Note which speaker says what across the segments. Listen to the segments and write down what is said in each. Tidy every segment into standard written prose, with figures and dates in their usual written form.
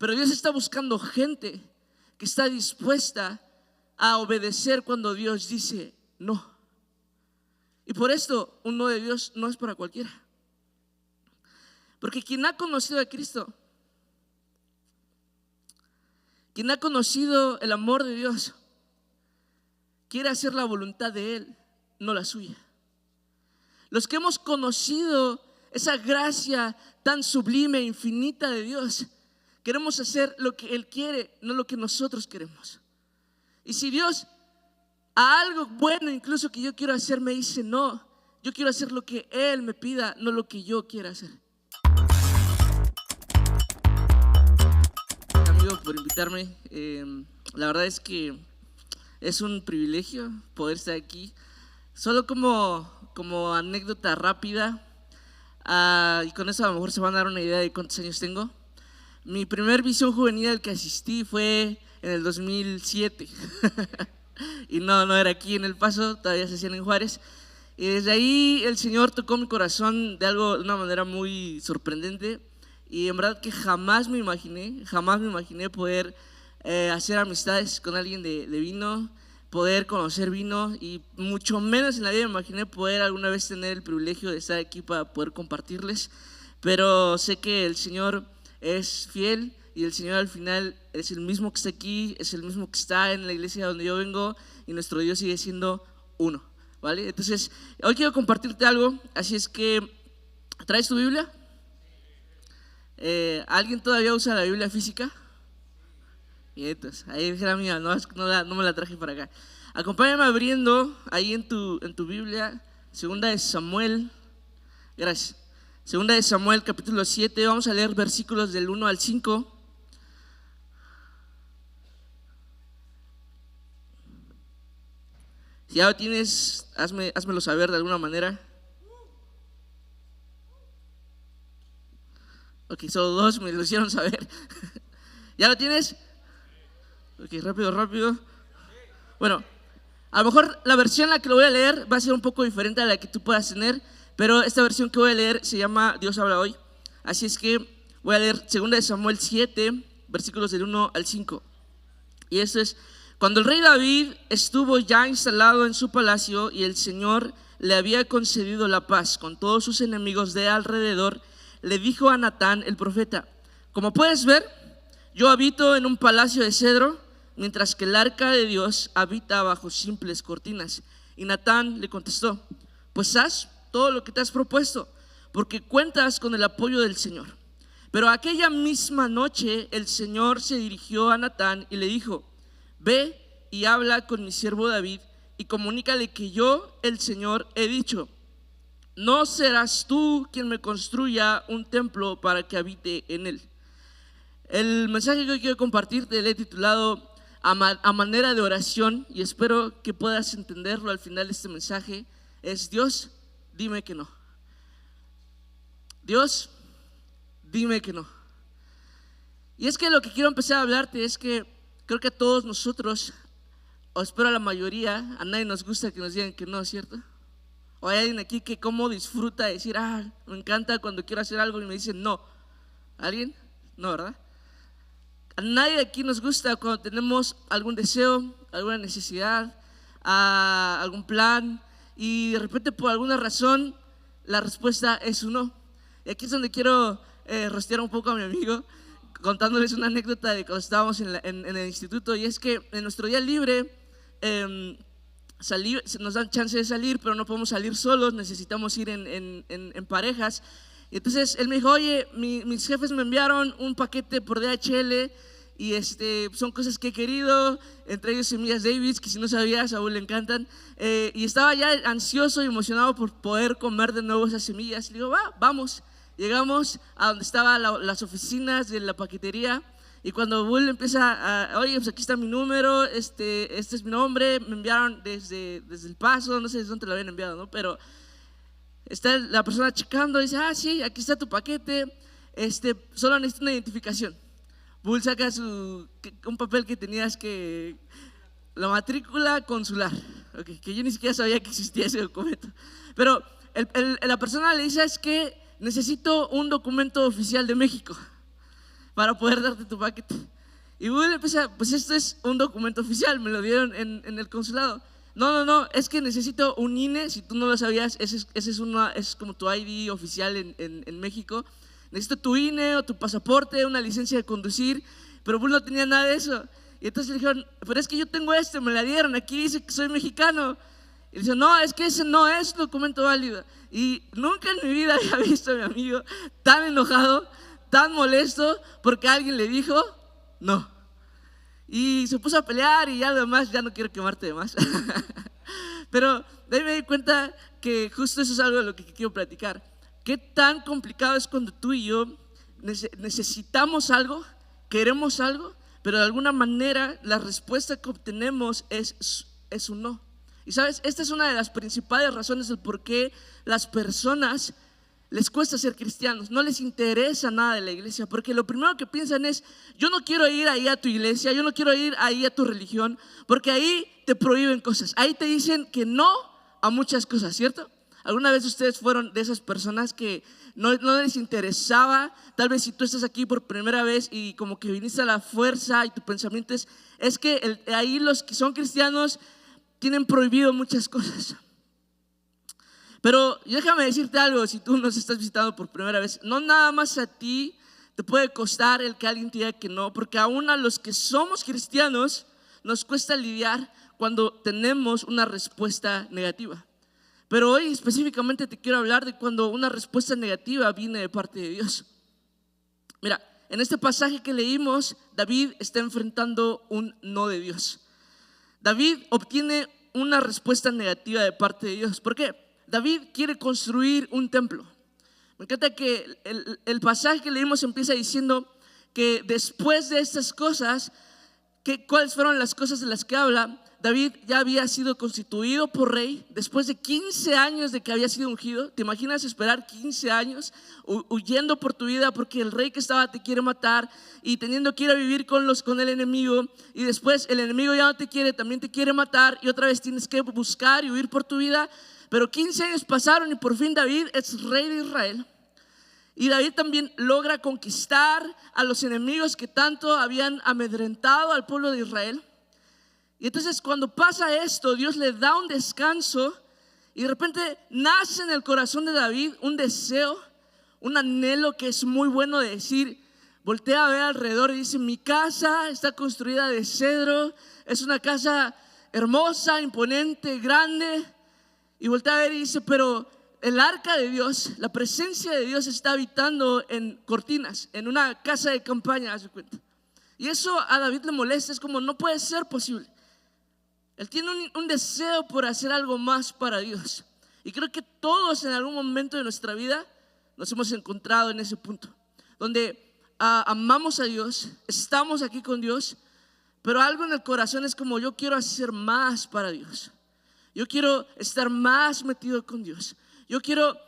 Speaker 1: Pero Dios está buscando gente que está dispuesta a obedecer cuando Dios dice no. Y por esto un no de Dios no es para cualquiera. Porque quien ha conocido a Cristo, quien ha conocido el amor de Dios, quiere hacer la voluntad de Él, no la suya. Los que hemos conocido esa gracia tan sublime e infinita de Dios, queremos hacer lo que Él quiere, no lo que nosotros queremos. Y si Dios a algo bueno incluso que yo quiero hacer me dice no, yo quiero hacer lo que Él me pida, no lo que yo quiera hacer. Amigo, por invitarme. La verdad es que es un privilegio poder estar aquí. Solo como anécdota rápida, y con eso a lo mejor se van a dar una idea de cuántos años tengo. Mi primer visión juvenil al que asistí fue en el 2007 y no era aquí en El Paso, todavía se hacían en Juárez. Y desde ahí el Señor tocó mi corazón de una manera muy sorprendente. Y en verdad que jamás me imaginé poder hacer amistades con alguien de vino, poder conocer vino, y mucho menos en la vida me imaginé poder alguna vez tener el privilegio de estar aquí para poder compartirles. Pero sé que el Señor es fiel y el Señor al final es el mismo que está aquí, es el mismo que está en la iglesia donde yo vengo, y nuestro Dios sigue siendo uno, ¿vale? Entonces, hoy quiero compartirte algo, así es que, ¿traes tu Biblia? ¿Alguien todavía usa la Biblia física? Y entonces, ahí dejé la mía, no me la traje para acá. Acompáñame abriendo ahí en tu Biblia, Segunda de Samuel. Gracias. Segunda de Samuel, capítulo 7. Vamos a leer versículos del 1 al 5. Si ya lo tienes, házmelo saber de alguna manera. Ok, solo dos me lo hicieron saber. ¿Ya lo tienes? Ok, rápido. Bueno, a lo mejor la versión en la que lo voy a leer va a ser un poco diferente a la que tú puedas tener, pero esta versión que voy a leer se llama Dios habla hoy. Así es que voy a leer 2 de Samuel 7, versículos del 1 al 5. Y esto es: cuando el rey David estuvo ya instalado en su palacio y el Señor le había concedido la paz con todos sus enemigos de alrededor, le dijo a Natán el profeta: como puedes ver, yo habito en un palacio de cedro, mientras que el arca de Dios habita bajo simples cortinas. Y Natán le contestó: pues haz todo lo que te has propuesto, porque cuentas con el apoyo del Señor. Pero aquella misma noche el Señor se dirigió a Natán y le dijo: ve y habla con mi siervo David y comunícale que yo, el Señor, he dicho: no serás tú quien me construya un templo para que habite en él. El mensaje que hoy quiero compartirte le he titulado a manera de oración, y espero que puedas entenderlo al final de este mensaje. Es: Dios, dime que no. Dios, dime que no. Y es que lo que quiero empezar a hablarte es que creo que a todos nosotros, o espero a la mayoría, a nadie nos gusta que nos digan que no, ¿cierto? O hay alguien aquí que cómo disfruta de decir: me encanta cuando quiero hacer algo y me dicen no. ¿Alguien? No, ¿verdad? A nadie de aquí nos gusta cuando tenemos algún deseo, alguna necesidad, algún plan, y de repente por alguna razón la respuesta es un no. Y aquí es donde quiero rostear un poco a mi amigo, contándoles una anécdota de cuando estábamos en el instituto. Y es que en nuestro día libre nos dan chance de salir, pero no podemos salir solos, necesitamos ir en parejas. Y entonces él me dijo: oye, mis jefes me enviaron un paquete por DHL y son cosas que he querido, entre ellos semillas Davis, que si no sabías, a Saúl le encantan. Y estaba ya ansioso y emocionado por poder comer de nuevo esas semillas. Y le digo: vamos. Llegamos a donde estaban las oficinas de la paquetería, y cuando Bull empieza oye, pues aquí está mi número, este es mi nombre, me enviaron desde El Paso, no sé desde dónde lo habían enviado, ¿no? Pero está la persona checando, dice: sí, aquí está tu paquete, solo necesito una identificación. Bull saca un papel que tenías que, la matrícula consular, okay, que yo ni siquiera sabía que existía ese documento. Pero la persona le dice: es que necesito un documento oficial de México para poder darte tu paquete. Y Google empieza, pues esto es un documento oficial, me lo dieron en el consulado. No, es que necesito un INE, si tú no lo sabías, ese es como tu ID oficial en México. Necesito tu INE o tu pasaporte, una licencia de conducir, pero Bull no tenía nada de eso. Y entonces le dijeron, pero es que yo tengo me la dieron, aquí dice que soy mexicano. Y dice, no, es que ese no es documento válido. Y nunca en mi vida había visto a mi amigo tan enojado, tan molesto, porque alguien le dijo, no. Y se puso a pelear y ya lo demás, ya no quiero quemarte de más. Pero de ahí me di cuenta que justo eso es algo de lo que quiero platicar. Qué tan complicado es cuando tú y yo necesitamos algo, queremos algo, pero de alguna manera la respuesta que obtenemos es un no. Y sabes, esta es una de las principales razones del por qué las personas les cuesta ser cristianos, no les interesa nada de la iglesia, porque lo primero que piensan es, yo no quiero ir ahí a tu iglesia, yo no quiero ir ahí a tu religión, porque ahí te prohíben cosas, ahí te dicen que no a muchas cosas, ¿cierto? ¿Alguna vez ustedes fueron de esas personas que no les interesaba? Tal vez si tú estás aquí por primera vez y como que viniste a la fuerza y tu pensamiento es que ahí los que son cristianos tienen prohibido muchas cosas. Pero déjame decirte algo, si tú nos estás visitando por primera vez, no nada más a ti te puede costar el que alguien te diga que no, porque aún a los que somos cristianos nos cuesta lidiar cuando tenemos una respuesta negativa. Pero hoy específicamente te quiero hablar de cuando una respuesta negativa viene de parte de Dios. Mira, en este pasaje que leímos, David está enfrentando un no de Dios. David obtiene una respuesta negativa de parte de Dios. ¿Por qué? David quiere construir un templo. Me encanta que el pasaje que leímos empieza diciendo que después de estas cosas, ¿cuáles fueron las cosas de las que habla? David ya había sido constituido por rey después de 15 años de que había sido ungido. ¿Te imaginas esperar 15 años huyendo por tu vida porque el rey que estaba te quiere matar y teniendo que ir a vivir con el enemigo, y después el enemigo ya no te quiere, también te quiere matar y otra vez tienes que buscar y huir por tu vida? Pero 15 años pasaron y por fin David es rey de Israel. Y David también logra conquistar a los enemigos que tanto habían amedrentado al pueblo de Israel. Y entonces cuando pasa esto, Dios le da un descanso y de repente nace en el corazón de David un deseo, un anhelo que es muy bueno de decir. Voltea a ver alrededor y dice, mi casa está construida de cedro, es una casa hermosa, imponente, grande. Y voltea a ver y dice, pero el arca de Dios, la presencia de Dios está habitando en cortinas, en una casa de campaña, haz de cuenta. Y eso a David le molesta, es como, no puede ser posible. Él tiene un deseo por hacer algo más para Dios. Y creo que todos en algún momento de nuestra vida nos hemos encontrado en ese punto, donde amamos a Dios, estamos aquí con Dios, pero algo en el corazón es como, yo quiero hacer más para Dios. Yo quiero estar más metido con Dios. Yo quiero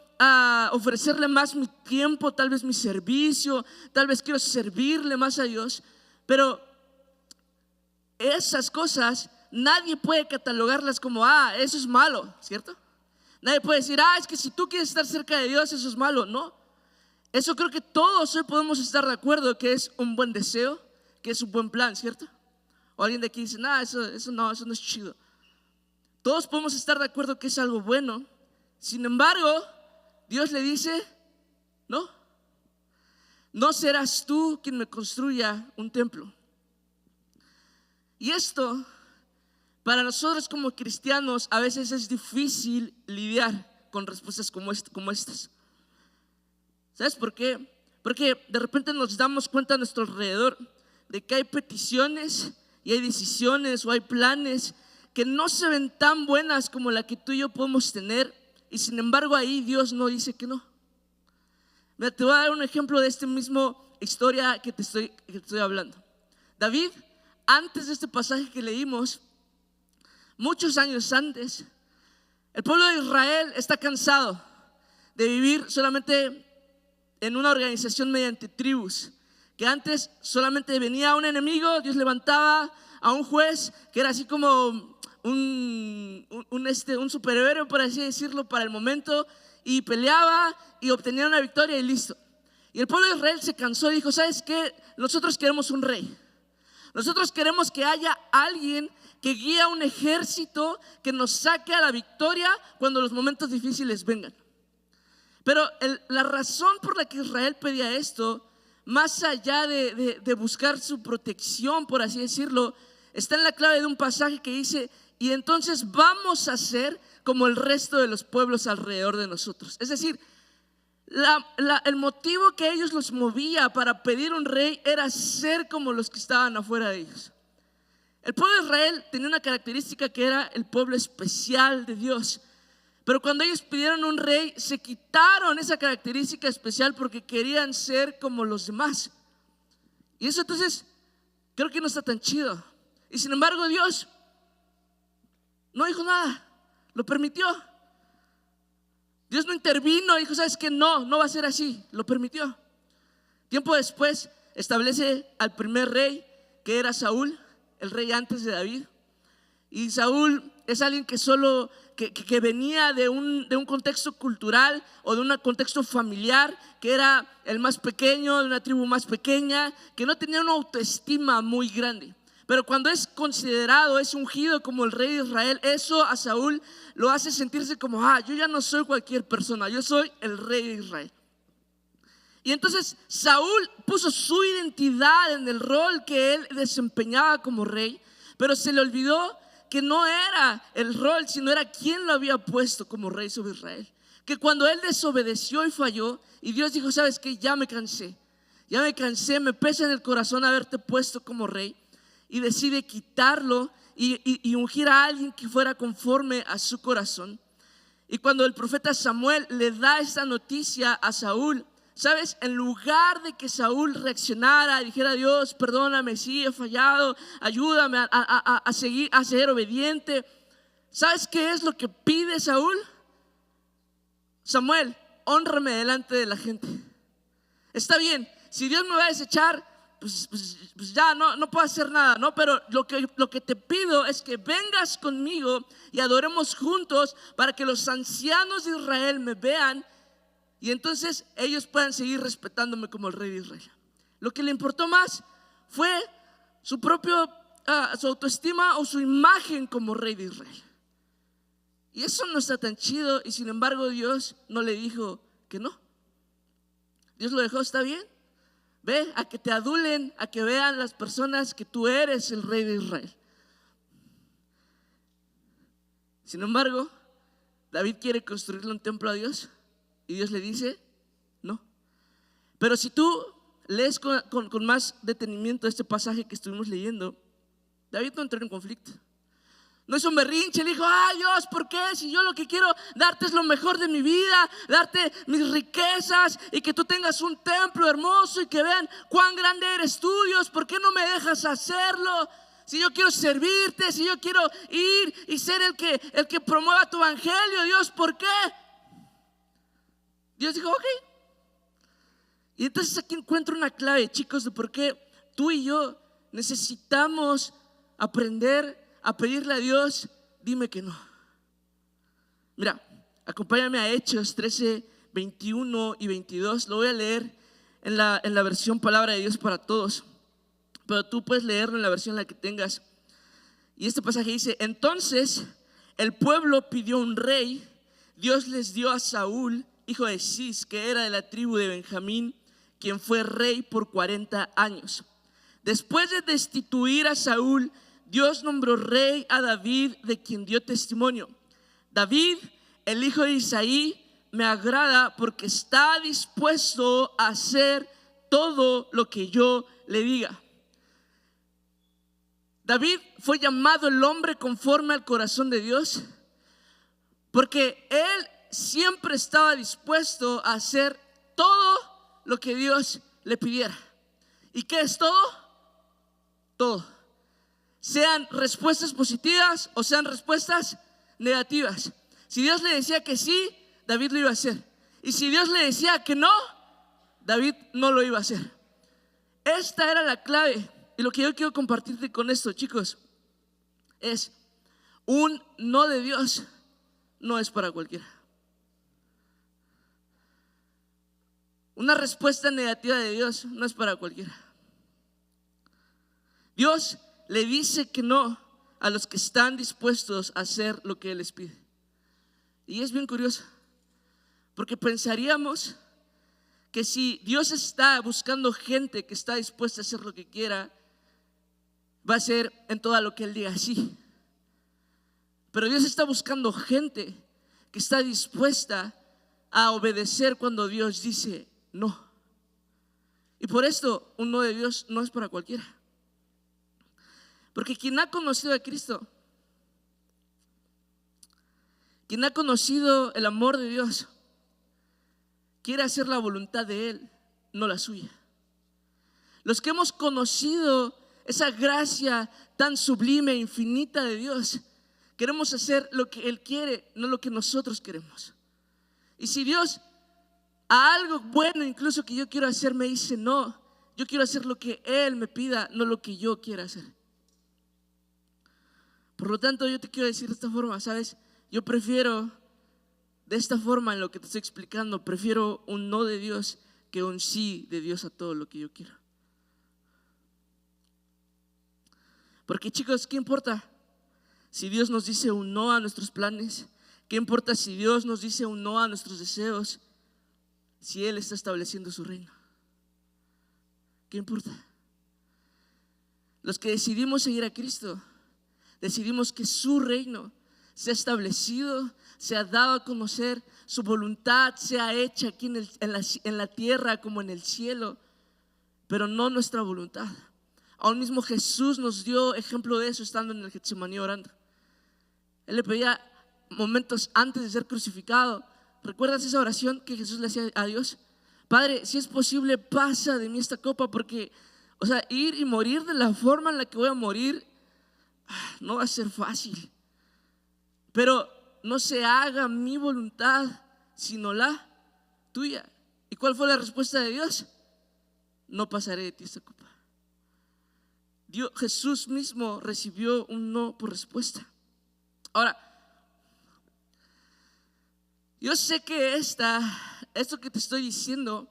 Speaker 1: ofrecerle más mi tiempo, tal vez mi servicio, tal vez quiero servirle más a Dios. Pero esas cosas nadie puede catalogarlas como, eso es malo, ¿cierto? Nadie puede decir, es que si tú quieres estar cerca de Dios, eso es malo. No, eso creo que todos hoy podemos estar de acuerdo que es un buen deseo, que es un buen plan, ¿cierto? O alguien de aquí dice, eso no es chido. Todos podemos estar de acuerdo que es algo bueno. Sin embargo, Dios le dice, no serás tú quien me construya un templo. Y esto, para nosotros como cristianos, a veces es difícil lidiar con respuestas como estas. ¿Sabes por qué? Porque de repente nos damos cuenta a nuestro alrededor de que hay peticiones y hay decisiones o hay planes que no se ven tan buenas como la que tú y yo podemos tener, y sin embargo ahí Dios no dice que no. Mira, te voy a dar un ejemplo de esta misma historia que te estoy hablando. David, antes de este pasaje que leímos, muchos años antes, el pueblo de Israel está cansado de vivir solamente en una organización mediante tribus, que antes solamente venía un enemigo, Dios levantaba a un juez que era así como un superhéroe, por así decirlo, para el momento, y peleaba y obtenía una victoria y listo. Y el pueblo de Israel se cansó y dijo: ¿sabes qué? Nosotros queremos un rey. Nosotros queremos que haya alguien que guíe a un ejército que nos saque a la victoria cuando los momentos difíciles vengan. Pero la razón por la que Israel pedía esto, más allá de buscar su protección, por así decirlo, está en la clave de un pasaje que dice: y entonces vamos a ser como el resto de los pueblos alrededor de nosotros. Es decir, el motivo que ellos los movía para pedir un rey era ser como los que estaban afuera de ellos. El pueblo de Israel tenía una característica que era el pueblo especial de Dios. Pero cuando ellos pidieron un rey, se quitaron esa característica especial porque querían ser como los demás. Y eso entonces creo que no está tan chido. Y sin embargo Dios no dijo nada, lo permitió. Dios no intervino, dijo: ¿sabes qué? No va a ser así, lo permitió. Tiempo después establece al primer rey, que era Saúl, el rey antes de David. Y Saúl es alguien que venía de un contexto cultural o de un contexto familiar, que era el más pequeño, de una tribu más pequeña, que no tenía una autoestima muy grande. Pero cuando es considerado, es ungido como el rey de Israel, eso a Saúl lo hace sentirse como: yo ya no soy cualquier persona, yo soy el rey de Israel. Y entonces Saúl puso su identidad en el rol que él desempeñaba como rey, pero se le olvidó que no era el rol, sino era quien lo había puesto como rey sobre Israel. Que cuando él desobedeció y falló, y Dios dijo: ¿sabes qué? Ya me cansé, me pesa en el corazón haberte puesto como rey. Y decide quitarlo y ungir a alguien que fuera conforme a su corazón. Y cuando el profeta Samuel le da esta noticia a Saúl, ¿sabes? En lugar de que Saúl reaccionara y dijera: Dios, perdóname, sí, he fallado, ayúdame a seguir, a ser obediente, ¿sabes qué es lo que pide Saúl? Samuel, hónrame delante de la gente. Está bien, si Dios me va a desechar, pues ya no puedo hacer nada, ¿no? Pero lo que te pido es que vengas conmigo y adoremos juntos, para que los ancianos de Israel me vean y entonces ellos puedan seguir respetándome como el rey de Israel. Lo que le importó más fue su autoestima o su imagen como rey de Israel. Y eso no está tan chido. Y sin embargo Dios no le dijo que no. Dios lo dejó: está bien, ve, a que te adulen, a que vean las personas que tú eres el rey de Israel. Sin embargo, David quiere construirle un templo a Dios y Dios le dice: no. Pero si tú lees con más detenimiento este pasaje que estuvimos leyendo, David no entró en conflicto. No hizo un berrinche, le dijo: Dios, ¿por qué? Si yo lo que quiero darte es lo mejor de mi vida, darte mis riquezas y que tú tengas un templo hermoso y que vean cuán grande eres tú, Dios, ¿por qué no me dejas hacerlo? Si yo quiero servirte, si yo quiero ir y ser el que promueva tu evangelio, Dios, ¿por qué? Dios dijo: ok. Y entonces aquí encuentro una clave, chicos, de por qué tú y yo necesitamos aprender a pedirle a Dios: dime que no. Mira, acompáñame a Hechos 13, 21 y 22. Lo voy a leer en la versión Palabra de Dios para Todos, pero tú puedes leerlo en la versión en la que tengas. Y este pasaje dice: entonces el pueblo pidió un rey. Dios les dio a Saúl, hijo de Cis, que era de la tribu de Benjamín, quien fue rey por 40 años. Después de destituir a Saúl, Dios nombró rey a David, de quien dio testimonio: David, el hijo de Isaí, me agrada porque está dispuesto a hacer todo lo que yo le diga. David fue llamado el hombre conforme al corazón de Dios porque él siempre estaba dispuesto a hacer todo lo que Dios le pidiera. ¿Y qué es todo? Todo. Sean respuestas positivas o sean respuestas negativas. Si Dios le decía que sí, David lo iba a hacer. Y si Dios le decía que no, David no lo iba a hacer. Esta era la clave. Y lo que yo quiero compartirte con esto, chicos, es: un no de Dios no es para cualquiera. Una respuesta negativa de Dios no es para cualquiera. Dios le dice que no a los que están dispuestos a hacer lo que Él les pide. Y es bien curioso, porque pensaríamos que si Dios está buscando gente que está dispuesta a hacer lo que quiera, va a ser en todo lo que Él diga sí. Pero Dios está buscando gente que está dispuesta a obedecer cuando Dios dice no. Y por esto un no de Dios no es para cualquiera. Porque quien ha conocido a Cristo, quien ha conocido el amor de Dios, quiere hacer la voluntad de Él, no la suya. Los que hemos conocido esa gracia tan sublime e infinita de Dios, queremos hacer lo que Él quiere, no lo que nosotros queremos. Y si Dios a algo bueno incluso que yo quiero hacer me dice no, yo quiero hacer lo que Él me pida, no lo que yo quiera hacer. Por lo tanto, yo te quiero decir de esta forma, ¿sabes? Yo prefiero, de esta forma en lo que te estoy explicando, prefiero un no de Dios que un sí de Dios a todo lo que yo quiero. Porque chicos, ¿qué importa si Dios nos dice un no a nuestros planes? ¿Qué importa si Dios nos dice un no a nuestros deseos? Si Él está estableciendo su reino, ¿qué importa? Los que decidimos seguir a Cristo, decidimos que su reino se ha establecido, se ha dado a conocer, su voluntad sea hecha aquí en la tierra como en el cielo, pero no nuestra voluntad. Aún mismo Jesús nos dio ejemplo de eso estando en el Getsemaní orando. Él le pedía momentos antes de ser crucificado. ¿Recuerdas esa oración que Jesús le hacía a Dios? Padre, si es posible, pasa de mí esta copa, porque, ir y morir de la forma en la que voy a morir no va a ser fácil. Pero no se haga mi voluntad, sino la tuya. ¿Y cuál fue la respuesta de Dios? No pasaré de ti esta copa. Jesús mismo recibió un no por respuesta. Ahora, yo sé que esto que te estoy diciendo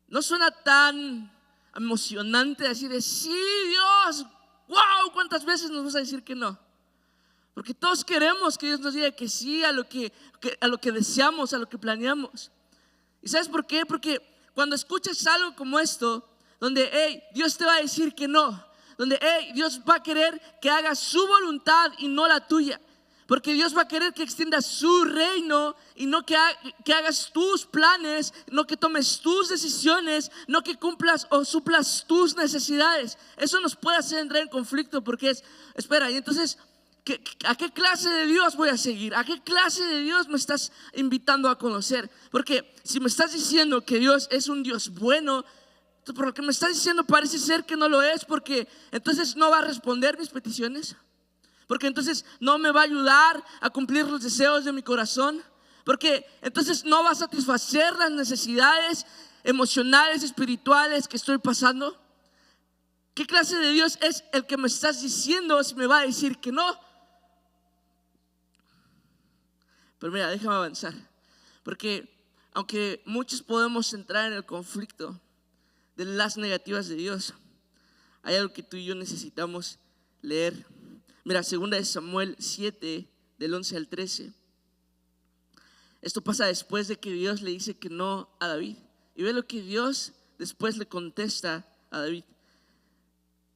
Speaker 1: no suena tan emocionante, así de sí, Dios, wow, ¿cuántas veces nos vas a decir que no? Porque todos queremos que Dios nos diga que sí a lo que deseamos, a lo que planeamos. ¿Y sabes por qué? Porque cuando escuchas algo como esto, donde Dios te va a decir que no, donde Dios va a querer que hagas su voluntad y no la tuya, porque Dios va a querer que extiendas su reino y no que hagas tus planes, no que tomes tus decisiones, no que cumplas o suplas tus necesidades. Eso nos puede hacer entrar en conflicto, porque espera, y entonces ¿a qué clase de Dios voy a seguir? ¿A qué clase de Dios me estás invitando a conocer? Porque si me estás diciendo que Dios es un Dios bueno, por lo que me estás diciendo parece ser que no lo es, porque entonces no va a responder mis peticiones, porque entonces no me va a ayudar a cumplir los deseos de mi corazón, porque entonces no va a satisfacer las necesidades emocionales, espirituales que estoy pasando. ¿Qué clase de Dios es el que me estás diciendo si me va a decir que no? Pero mira, déjame avanzar, porque aunque muchos podemos entrar en el conflicto de las negativas de Dios, hay algo que tú y yo necesitamos leer. Mira, 2 Samuel 7, del 11 al 13. Esto pasa después de que Dios le dice que no a David. Y ve lo que Dios después le contesta a David.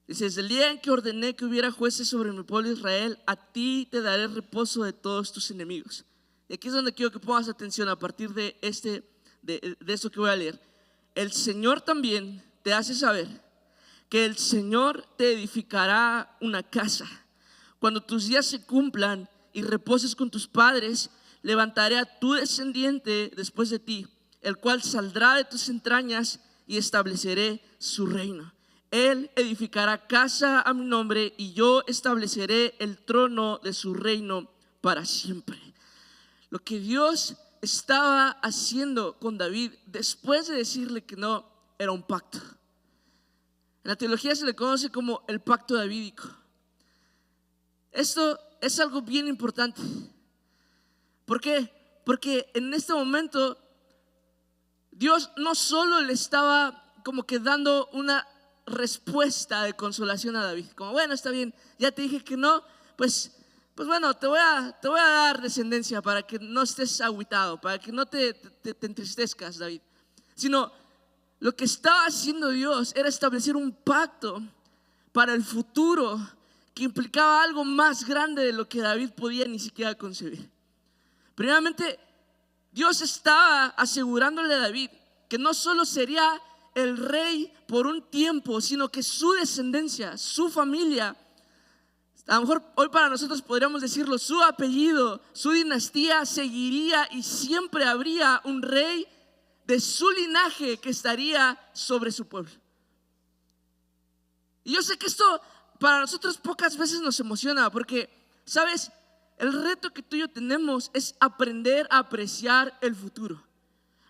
Speaker 1: Dice: desde el día en que ordené que hubiera jueces sobre mi pueblo Israel, a ti te daré reposo de todos tus enemigos. Y aquí es donde quiero que pongas atención a partir de esto que voy a leer. El Señor también te hace saber que el Señor te edificará una casa. Cuando tus días se cumplan y reposes con tus padres, levantaré a tu descendiente después de ti, el cual saldrá de tus entrañas, y estableceré su reino. Él edificará casa a mi nombre, y yo estableceré el trono de su reino para siempre. Lo que Dios estaba haciendo con David después de decirle que no era un pacto. En la teología se le conoce como el pacto davídico. Esto es algo bien importante. ¿Por qué? Porque en este momento Dios no solo le estaba como que dando una respuesta de consolación a David, como bueno, está bien, ya te dije que no, pues bueno, te voy a dar descendencia para que no estés agüitado, para que no te entristezcas, David. Sino lo que estaba haciendo Dios era establecer un pacto para el futuro que implicaba algo más grande de lo que David podía ni siquiera concebir. Primeramente, Dios estaba asegurándole a David que no solo sería el rey por un tiempo, sino que su descendencia, su familia, a lo mejor hoy para nosotros podríamos decirlo, su apellido, su dinastía seguiría y siempre habría un rey de su linaje que estaría sobre su pueblo. Y yo sé que esto para nosotros pocas veces nos emociona porque, ¿sabes? El reto que tú y yo tenemos es aprender a apreciar el futuro,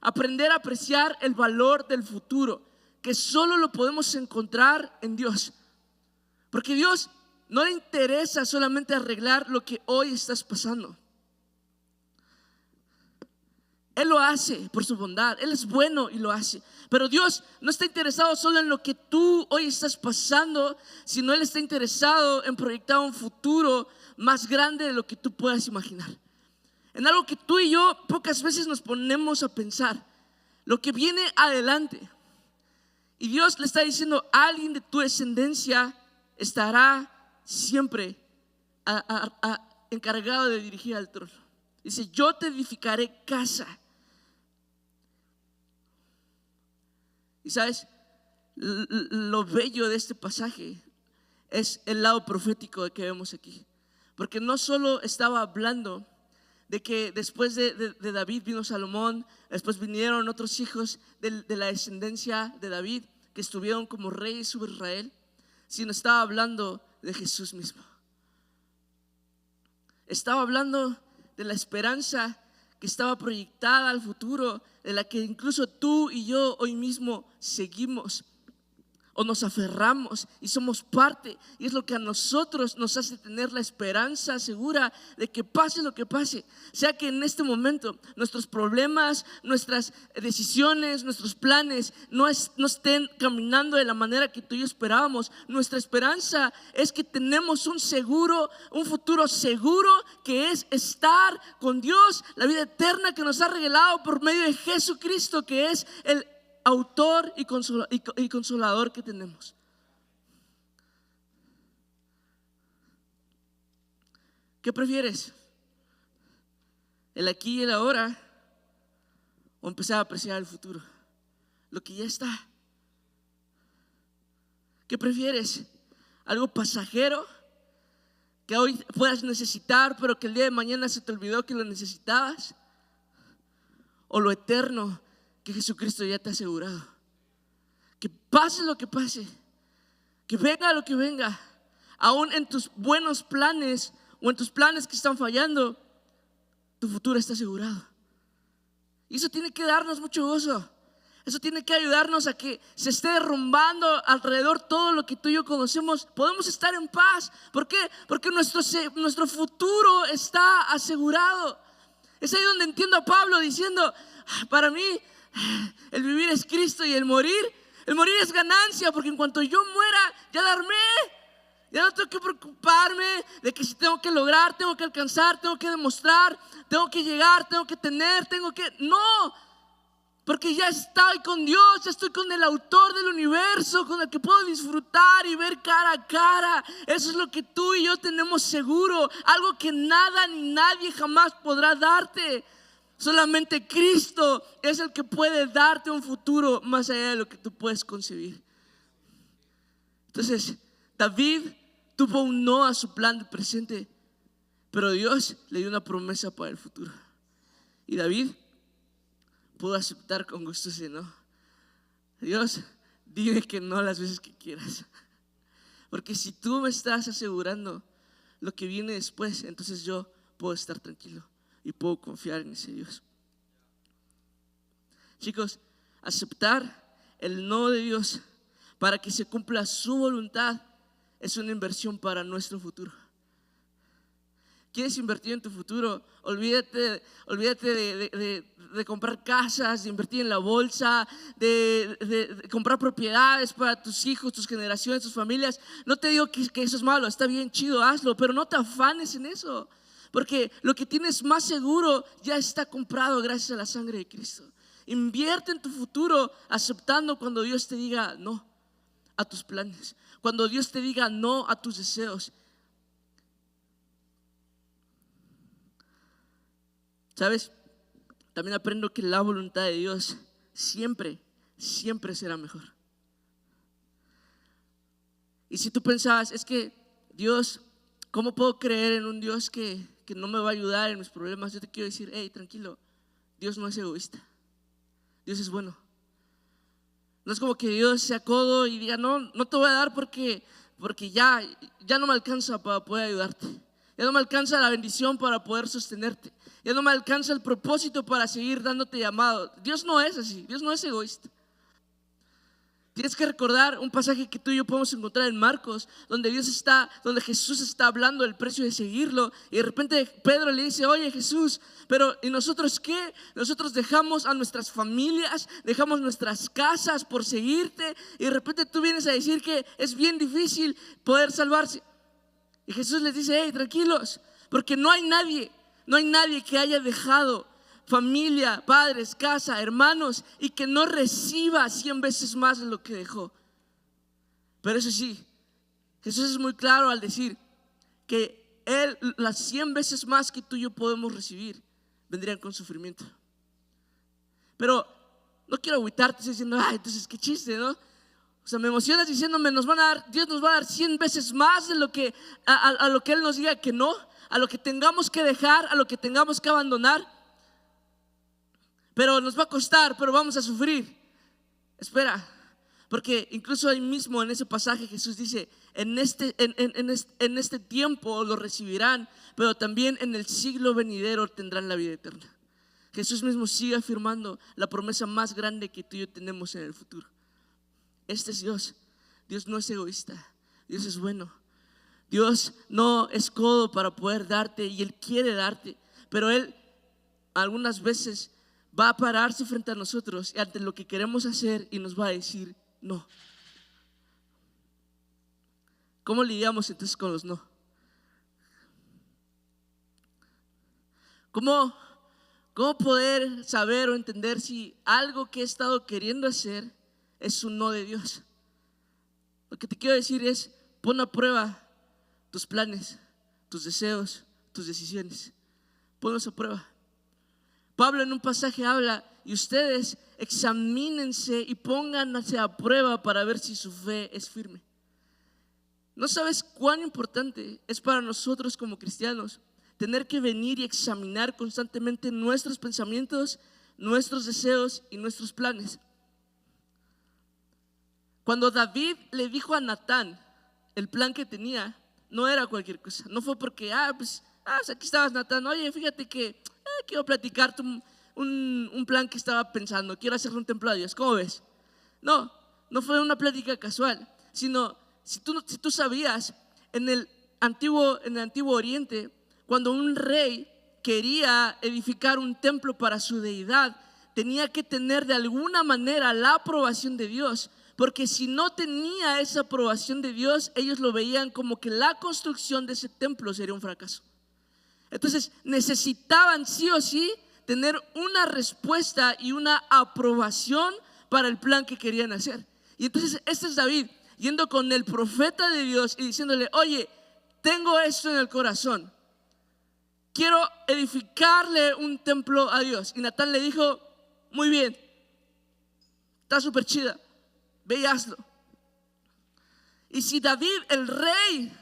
Speaker 1: aprender a apreciar el valor del futuro, que solo lo podemos encontrar en Dios. Porque Dios no le interesa solamente arreglar lo que hoy estás pasando. Él lo hace por su bondad, Él es bueno y lo hace. Pero Dios no está interesado solo en lo que tú hoy estás pasando, sino Él está interesado en proyectar un futuro más grande de lo que tú puedas imaginar. En algo que tú y yo pocas veces nos ponemos a pensar, lo que viene adelante. Y Dios le está diciendo, alguien de tu descendencia estará siempre encargado de dirigir al trono. Dice, yo te edificaré casa. Y sabes, lo bello de este pasaje es el lado profético que vemos aquí. Porque no solo estaba hablando de que después de David vino Salomón, después vinieron otros hijos de la descendencia de David que estuvieron como reyes sobre Israel, sino estaba hablando de Jesús mismo. Estaba hablando de la esperanza que estaba proyectada al futuro, de la que incluso tú y yo hoy mismo seguimos o nos aferramos y somos parte, y es lo que a nosotros nos hace tener la esperanza segura de que pase lo que pase, sea que en este momento nuestros problemas, nuestras decisiones, nuestros planes no estén caminando de la manera que tú y yo esperábamos. Nuestra esperanza es que tenemos un futuro seguro, que es estar con Dios, la vida eterna que nos ha regalado por medio de Jesucristo, que es el autor y consolador que tenemos. ¿Qué prefieres? ¿El aquí y el ahora? ¿O empezar a apreciar el futuro? Lo que ya está. ¿Qué prefieres? ¿Algo pasajero que hoy puedas necesitar, pero que el día de mañana se te olvidó que lo necesitabas? ¿O lo eterno que Jesucristo ya te ha asegurado? Que pase lo que pase, que venga lo que venga, aún en tus buenos planes o en tus planes que están fallando, tu futuro está asegurado. Y eso tiene que darnos mucho gozo. Eso tiene que ayudarnos a que se esté derrumbando alrededor todo lo que tú y yo conocemos. Podemos estar en paz. ¿Por qué? Porque nuestro futuro está asegurado. Es ahí donde entiendo a Pablo diciendo, para mí el vivir es Cristo y el morir es ganancia, porque en cuanto yo muera ya la armé. Ya no tengo que preocuparme de que si tengo que lograr, tengo que alcanzar, tengo que demostrar, tengo que llegar, tengo que tener, no, porque ya estoy con Dios, ya estoy con el autor del universo, con el que puedo disfrutar y ver cara a cara. Eso es lo que tú y yo tenemos seguro, algo que nada ni nadie jamás podrá darte. Solamente Cristo es el que puede darte un futuro más allá de lo que tú puedes concebir. Entonces, David tuvo un no a su plan del presente, pero Dios le dio una promesa para el futuro. Y David pudo aceptar con gusto ese no. Dios, dime que no las veces que quieras. Porque si tú me estás asegurando lo que viene después, entonces yo puedo estar tranquilo y puedo confiar en ese Dios. Chicos, aceptar el no de Dios para que se cumpla su voluntad es una inversión para nuestro futuro. ¿Quieres invertir en tu futuro? Olvídate de comprar casas, de invertir en la bolsa, de comprar propiedades para tus hijos, tus generaciones, tus familias. No te digo que eso es malo, está bien, chido, hazlo, pero no te afanes en eso. Porque lo que tienes más seguro ya está comprado gracias a la sangre de Cristo. Invierte en tu futuro aceptando cuando Dios te diga no a tus planes, cuando Dios te diga no a tus deseos. ¿Sabes? También aprendo que la voluntad de Dios siempre será mejor. Y si tú pensabas, es que Dios, ¿cómo puedo creer en un Dios que no me va a ayudar en mis problemas? Yo te quiero decir, hey, tranquilo, Dios no es egoísta, Dios es bueno. No es como que Dios sea codo y diga, no te voy a dar porque ya no me alcanza para poder ayudarte. Ya no me alcanza la bendición para poder sostenerte. Ya no me alcanza el propósito para seguir dándote llamado. Dios no es así, Dios no es egoísta. Tienes que recordar un pasaje que tú y yo podemos encontrar en Marcos, donde Jesús está hablando del precio de seguirlo, y de repente Pedro le dice, oye Jesús, pero ¿y nosotros qué? Nosotros dejamos a nuestras familias, dejamos nuestras casas por seguirte, y de repente tú vienes a decir que es bien difícil poder salvarse. Y Jesús les dice, hey, tranquilos, porque no hay nadie que haya dejado familia, padres, casa, hermanos, y que no reciba 100 veces más de lo que dejó. Pero eso sí, Jesús es muy claro al decir que Él, las 100 veces más que tú y yo podemos recibir, vendrían con sufrimiento. Pero no quiero agüitarte diciendo, ay, entonces qué chiste, ¿no? O sea, me emocionas diciéndome, Dios nos va a dar 100 veces más de lo que a lo que Él nos diga que no, a lo que tengamos que dejar, a lo que tengamos que abandonar. Pero nos va a costar, pero vamos a sufrir. Espera, porque incluso ahí mismo en ese pasaje Jesús dice, en este tiempo lo recibirán, pero también en el siglo venidero tendrán la vida eterna. Jesús mismo sigue afirmando la promesa más grande que tú y yo tenemos en el futuro. Este es Dios. Dios no es egoísta, Dios es bueno. Dios no es codo para poder darte, y Él quiere darte, pero Él algunas veces va a pararse frente a nosotros ante lo que queremos hacer y nos va a decir no. ¿Cómo lidiamos entonces con los no? ¿Cómo poder saber o entender si algo que he estado queriendo hacer es un no de Dios? Lo que te quiero decir es, pon a prueba tus planes, tus deseos, tus decisiones. Ponlos a prueba. Pablo en un pasaje habla, y ustedes examínense y pónganse a prueba para ver si su fe es firme. ¿No sabes cuán importante es para nosotros como cristianos tener que venir y examinar constantemente nuestros pensamientos, nuestros deseos y nuestros planes? Cuando David le dijo a Natán el plan que tenía, no era cualquier cosa. No fue porque, aquí estabas, Natán, oye, fíjate que quiero platicarte un plan que estaba pensando, quiero hacerle un templo a Dios, ¿cómo ves? No fue una plática casual, sino si tú sabías, en el antiguo Oriente, cuando un rey quería edificar un templo para su deidad, tenía que tener de alguna manera la aprobación de Dios, porque si no tenía esa aprobación de Dios, ellos lo veían como que la construcción de ese templo sería un fracaso. Entonces necesitaban sí o sí tener una respuesta y una aprobación para el plan que querían hacer. Y entonces este es David yendo con el profeta de Dios y diciéndole, oye, tengo esto en el corazón, quiero edificarle un templo a Dios. Y Natán le dijo, muy bien, está súper chida, ve y hazlo. Y si David, el rey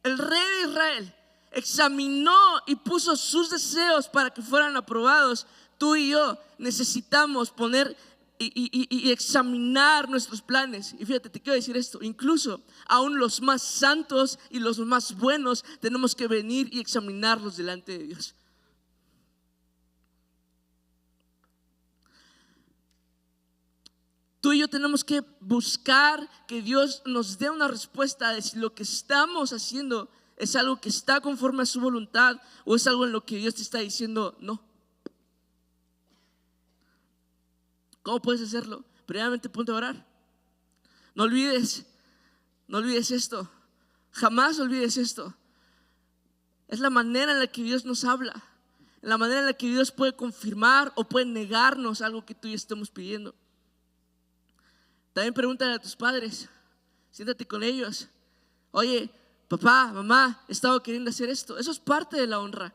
Speaker 1: de Israel, examinó y puso sus deseos para que fueran aprobados, tú y yo necesitamos poner y examinar nuestros planes. Y fíjate, te quiero decir esto, incluso aún los más santos y los más buenos tenemos que venir y examinarlos delante de Dios. Tú y yo tenemos que buscar que Dios nos dé una respuesta de si lo que estamos haciendo ¿Es algo que está conforme a su voluntad o es algo en lo que Dios te está diciendo no? ¿Cómo puedes hacerlo? Primeramente ponte a orar. No olvides esto. Jamás olvides esto. Es la manera en la que Dios nos habla, la manera en la que Dios puede confirmar o puede negarnos algo que tú y yo estemos pidiendo. También pregúntale a tus padres, siéntate con ellos. Oye, papá, mamá, he estado queriendo hacer esto. Eso es parte de la honra.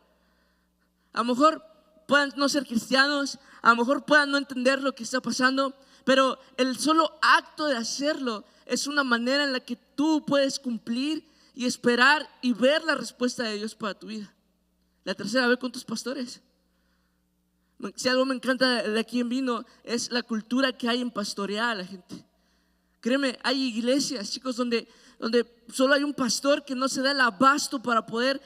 Speaker 1: A lo mejor puedan no ser cristianos, a lo mejor puedan no entender lo que está pasando, pero el solo acto de hacerlo es una manera en la que tú puedes cumplir y esperar y ver la respuesta de Dios para tu vida. La tercera, ve con tus pastores. Si algo me encanta de aquí en Vino es la cultura que hay en pastorear a la gente. Créeme, hay iglesias, chicos, donde solo hay un pastor que no se da el abasto para poder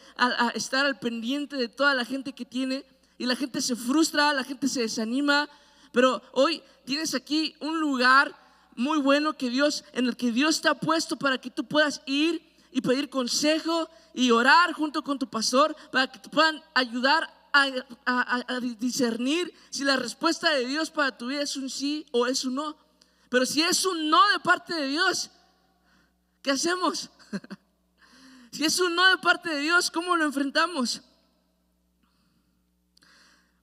Speaker 1: estar al pendiente de toda la gente que tiene, y la gente se frustra, la gente se desanima. Pero hoy tienes aquí un lugar muy bueno en el que Dios te ha puesto para que tú puedas ir y pedir consejo y orar junto con tu pastor para que te puedan ayudar a discernir si la respuesta de Dios para tu vida es un sí o es un no. Pero si es un no de parte de Dios, ¿qué hacemos? Si es un no de parte de Dios, ¿cómo lo enfrentamos?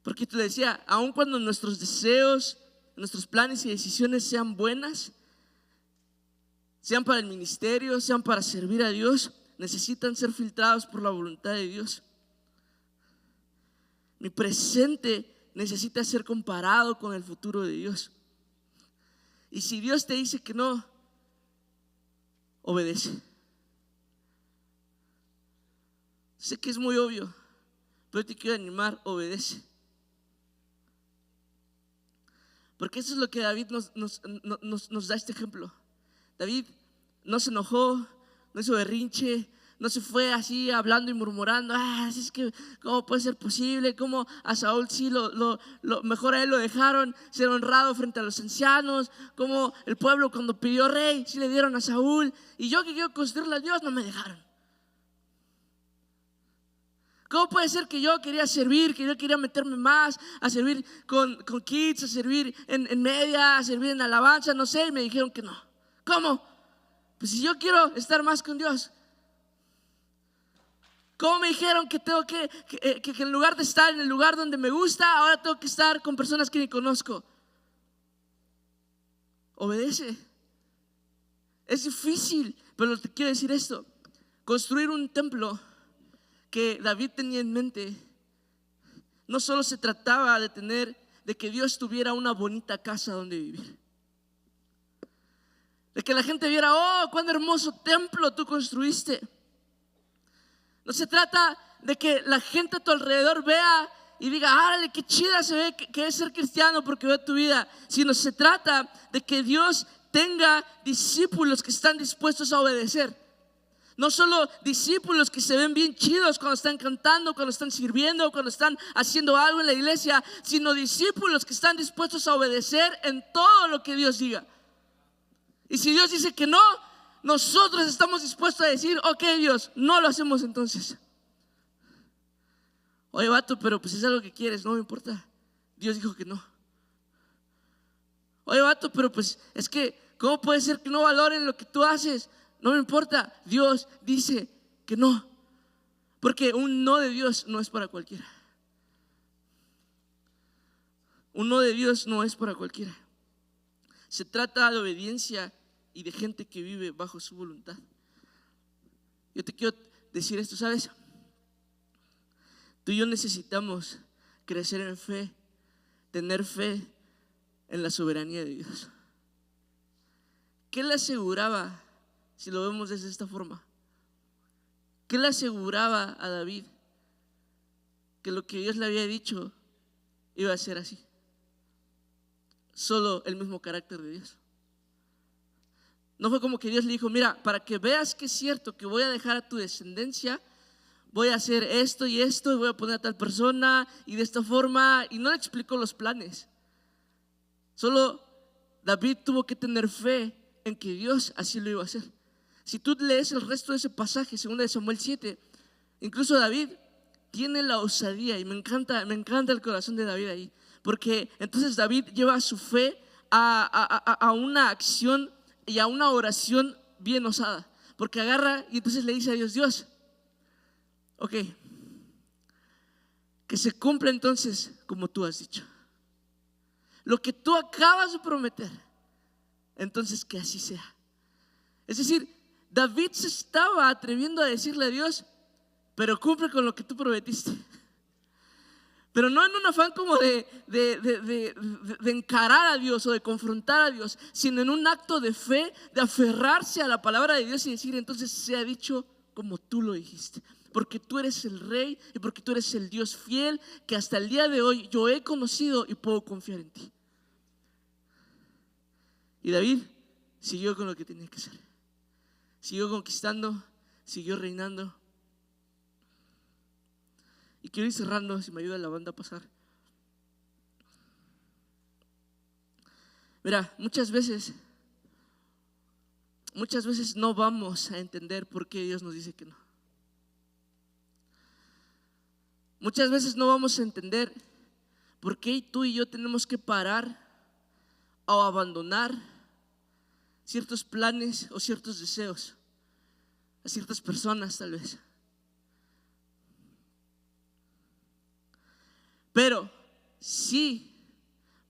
Speaker 1: Porque te decía, aun cuando nuestros deseos, nuestros planes y decisiones sean buenas, sean para el ministerio, sean para servir a Dios, necesitan ser filtrados por la voluntad de Dios. Mi presente necesita ser comparado con el futuro de Dios. Y si Dios te dice que no, obedece. Sé que es muy obvio, pero te quiero animar, obedece. Porque eso es lo que David nos da este ejemplo. David no se enojó, no hizo berrinche, no se fue así hablando y murmurando. Es que ¿cómo puede ser posible? ¿Cómo a Saúl sí mejor a él lo dejaron ser honrado frente a los ancianos? ¿Cómo el pueblo cuando pidió rey sí le dieron a Saúl? Y yo que quiero construirle a Dios no me dejaron. ¿Cómo puede ser que yo quería servir, que yo quería meterme más, a servir con kids, a servir en media, a servir en alabanza, no sé, y me dijeron que no? ¿Cómo? Pues si yo quiero estar más con Dios. ¿Cómo me dijeron que tengo que en lugar de estar en el lugar donde me gusta, ahora tengo que estar con personas que ni conozco? Obedece. Es difícil, pero te quiero decir esto. Construir un templo que David tenía en mente no solo se trataba de que Dios tuviera una bonita casa donde vivir, de que la gente viera, oh, cuán hermoso templo tú construiste. No se trata de que la gente a tu alrededor vea y diga, árale, qué chida se ve que es ser cristiano porque ve tu vida. Sino se trata de que Dios tenga discípulos que están dispuestos a obedecer. No solo discípulos que se ven bien chidos cuando están cantando, cuando están sirviendo, cuando están haciendo algo en la iglesia, sino discípulos que están dispuestos a obedecer en todo lo que Dios diga. Y si Dios dice que no, nosotros estamos dispuestos a decir, ok, Dios, no lo hacemos entonces. Oye, vato, pero pues es algo que quieres, no me importa. Dios dijo que no. Oye, vato, pero pues es que ¿cómo puede ser que no valoren lo que tú haces? No me importa, Dios dice que no. Porque un no de Dios no es para cualquiera. Un no de Dios no es para cualquiera. Se trata de obediencia y de gente que vive bajo su voluntad. Yo te quiero decir esto, ¿sabes? Tú y yo necesitamos crecer en fe, tener fe en la soberanía de Dios. ¿Qué le aseguraba, si lo vemos desde esta forma? ¿Qué le aseguraba a David que lo que Dios le había dicho iba a ser así? Solo el mismo carácter de Dios. No fue como que Dios le dijo, mira, para que veas que es cierto que voy a dejar a tu descendencia, voy a hacer esto y esto, y voy a poner a tal persona y de esta forma. Y no le explicó los planes. Solo David tuvo que tener fe en que Dios así lo iba a hacer. Si tú lees el resto de ese pasaje, 2 Samuel 7, incluso David tiene la osadía, y me encanta el corazón de David ahí, porque entonces David lleva su fe a una acción y a una oración bien osada, porque agarra y entonces le dice a Dios: Dios, ok, que se cumpla entonces como tú has dicho, lo que tú acabas de prometer, entonces que así sea. Es decir, David se estaba atreviendo a decirle a Dios: pero cumple con lo que tú prometiste. Pero no en un afán como de encarar a Dios o de confrontar a Dios, sino en un acto de fe, de aferrarse a la palabra de Dios y decir: entonces sea dicho como tú lo dijiste, porque tú eres el Rey y porque tú eres el Dios fiel que hasta el día de hoy yo he conocido y puedo confiar en ti. Y David siguió con lo que tenía que hacer. Siguió conquistando, siguió reinando. Y quiero ir cerrando, si me ayuda la banda a pasar. Mira, muchas veces no vamos a entender por qué Dios nos dice que no. Muchas veces no vamos a entender por qué tú y yo tenemos que parar o abandonar ciertos planes o ciertos deseos a ciertas personas tal vez. Pero sí